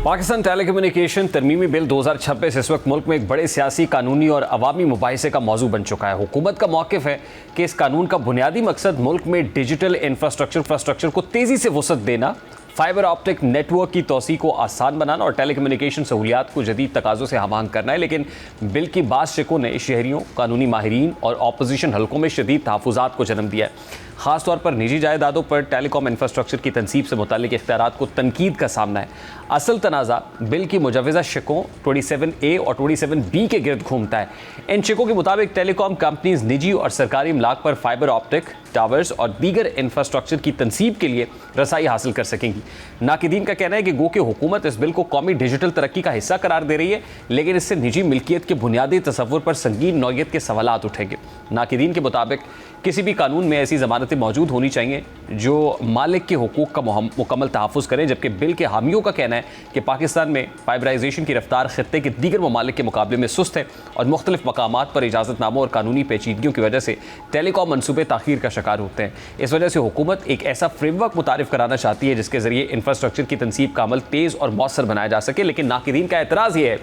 Pakistan telecommunication तरमीमी bill 2026 इस वक्त मुल्क में एक बड़े सियासी, कानूनी और अवामी मुबाहिसे का मौजू बन चुका है। हुकूमत का मौक़िफ़ है कि इस कानून का बुनियादी मकसद मुल्क में डिजिटल इंफ्रास्ट्रक्चर को तेज़ी से वसअत देना, फाइबर ऑप्टिक नेटवर्क की तोसी को आसान बनाना और टेलीकम्युनिकेशन सहूलियात को जदीद तकाज़ों से हम आहंग करना है। लेकिन बिल की बाज़ शिकों ने शहरियों, कानूनी माहिरीन और अपोजिशन हलकों में शदीद तहफ़्फ़ुज़ात को जन्म दिया है। ख़ासतौर पर निजी जायदादों पर टेलीकॉम इंफ्रास्ट्रक्चर की तनसीब से मुताल्लिक़ इख्तियारात को तनकीद का सामना है। असल तनाज़ा बिल की मुजव्वज़ा शिकों 27A और 27B के गिर्द घूमता है। इन शिकों के मुताबिक टेलीकॉम कंपनीज निजी और सरकारी इमलाक पर फाइबर ऑप्टिक टावर्स और दीगर इंफ्रास्ट्रक्चर की तनसीब के लिए रसाई हासिल कर सकेंगी। नाकिदीन का कहना है कि गो कि हुकूमत इस बिल को कौमी डिजिटल तरक्की का हिस्सा करार दे रही है, लेकिन इससे निजी मिल्कियत के बुनियादी तसव्वुर पर संगीन नौयत के सवालात उठेंगे। नाकिदीन के मुताबिक किसी भी कानून में ऐसी ज़मानतें मौजूद होनी चाहिए जो मालिक के हुकूक का मुकम्मल तहफ़्फ़ुज़ करें, जबकि बिल के हामियों का कहना है कि पाकिस्तान में फाइबराइजेशन की रफ्तार खित्ते के दीगर ममालिक के मुकाबले में सुस्त है और मुख्तलिफ मकामात पर इजाज़तनामों और कानूनी पेचीदगियों की वजह से टेलीकॉम मनसूबे ताख़ीर का शिकार होते हैं। इस वजह से हुकूमत एक ऐसा फ्रेमवर्क मुतारिफ़ कराना चाहती है जिसके ज़रिए इंफ्रास्ट्रक्चर की तनसीब का अमल तेज़ और मौसर बनाया जा सके। लेकिन नाकिदीन का एतराज़ ये है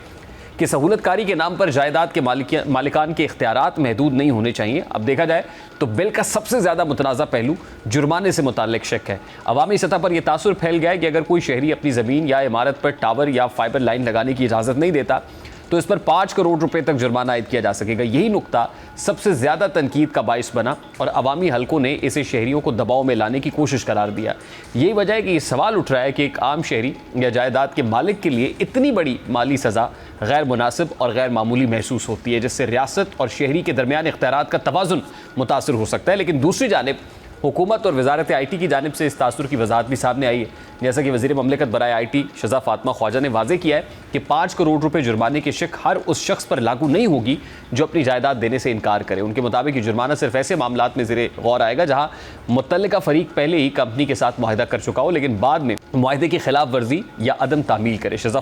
कि सहूलतकारी के नाम पर जायदाद के मालिकान के इख्तियारात महदूद नहीं होने चाहिए। अब देखा जाए तो बिल का सबसे ज़्यादा मुतनाज़ा पहलू जुर्माने से मुताल्लिक़ शक है। अवामी सतह पर यह तासुर फैल गया है कि अगर कोई शहरी अपनी ज़मीन या इमारत पर टावर या फाइबर लाइन लगाने की इजाज़त नहीं देता तो इस पर 5 करोड़ रुपए तक जुर्माना आयद किया जा सकेगा। यही नुक्ता सबसे ज़्यादा तनकीद का बाइस बना और अवामी हलकों ने इसे शहरियों को दबाव में लाने की कोशिश करार दिया। यही वजह है कि ये सवाल उठ रहा है कि एक आम शहरी या जायदाद के मालिक के लिए इतनी बड़ी माली सज़ा गैर मुनासिब और गैर मामूली महसूस होती है, जिससे रियासत और शहरी के दरमियान इख्तियारात का तवाज़ुन मुतासर हो सकता है। लेकिन दूसरी जानिब हुकूमत और वजारत IT की जानिब से इस तासुर की वजाहत भी सामने आई है। जैसा कि वज़ीर ममलिकत बराए IT शज़ा फ़ातिमा ख्वाजा ने वाज़े किया है कि 5 करोड़ रुपए जुर्माने की शिक हर उस शख्स पर लागू नहीं होगी जो अपनी जायदाद देने से इनकार करे। उनके मुताबिक ये जुर्माना सिर्फ ऐसे मामलात में ज़ेरे गौर आएगा जहाँ मुत्तल्लिका फ़रीक पहले ही कंपनी के साथ मुआहिदा कर चुका हो, लेकिन बाद में मुआहिदे की खिलाफ वर्जी या अदम तामील करे। शज़ा